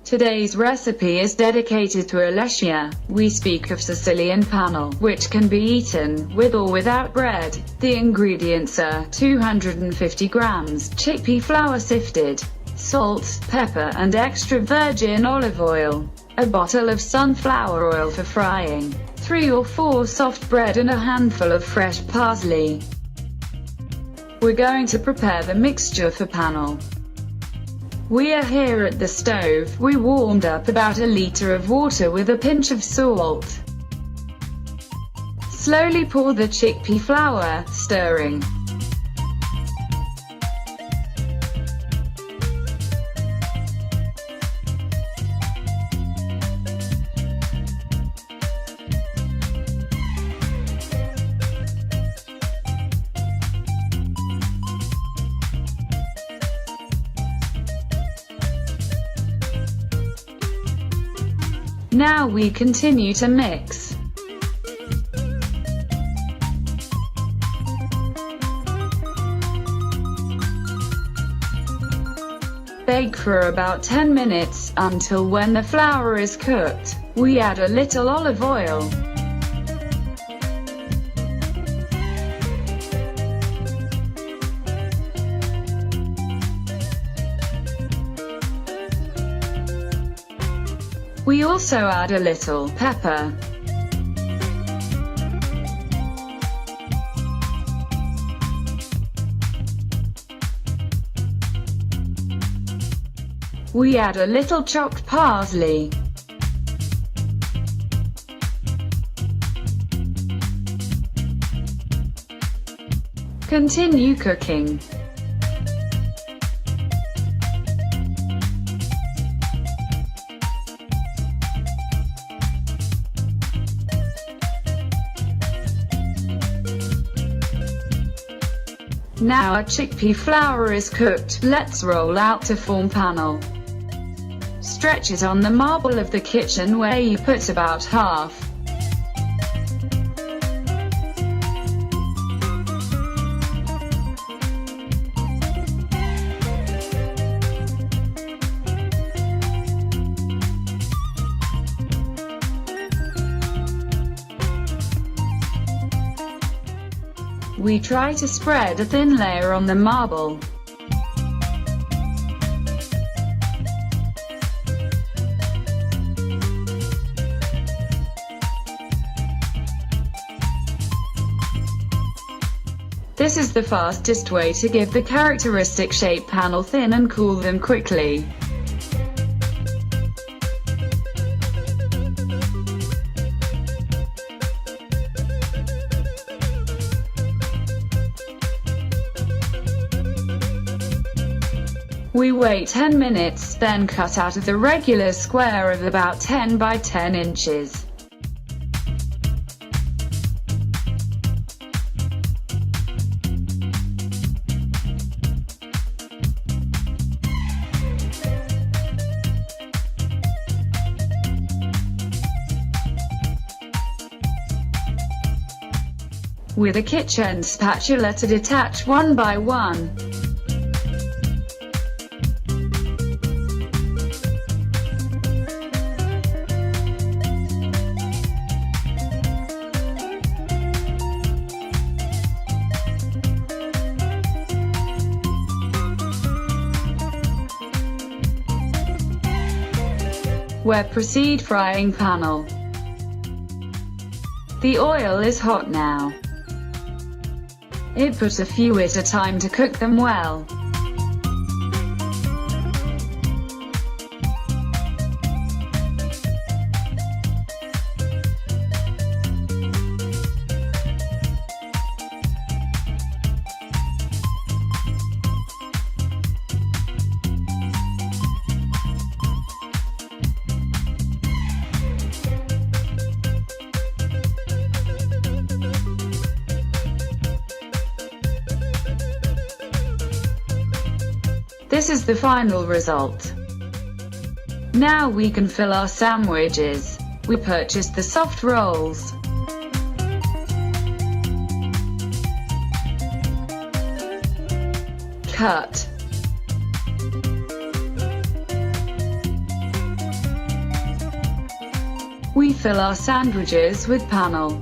Today's recipe is dedicated to Alessia. We speak of Sicilian panelle, which can be eaten with or without bread. The ingredients are 250 grams chickpea flour sifted, salt, pepper and extra virgin olive oil, a bottle of sunflower oil for frying, 3 or 4 soft bread and a handful of fresh parsley. We're going to prepare the mixture for panelle. We are here at the stove. We warmed up about a liter of water with a pinch of salt. Slowly pour the chickpea flour, stirring. Now we continue to mix. Bake for about 10 minutes, until when the flour is cooked, we add a little olive oil. We also add a little pepper. We add a little chopped parsley. Continue cooking. Now our chickpea flour is cooked, let's roll out to form panelle. Stretch it on the marble of the kitchen where you put about half. We try to spread a thin layer on the marble. This is the fastest way to give the characteristic shape panelle thin and cool them quickly. We wait 10 minutes, then cut out of the regular square of about 10 by 10 inches. With a kitchen spatula to detach one by one. Where proceed frying panelle. The oil is hot now. It put a few at a time to cook them well. This is the final result. Now we can fill our sandwiches. We purchased the soft rolls. Cut. We fill our sandwiches with panelle.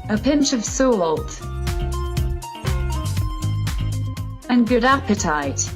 A pinch of salt. And good appetite!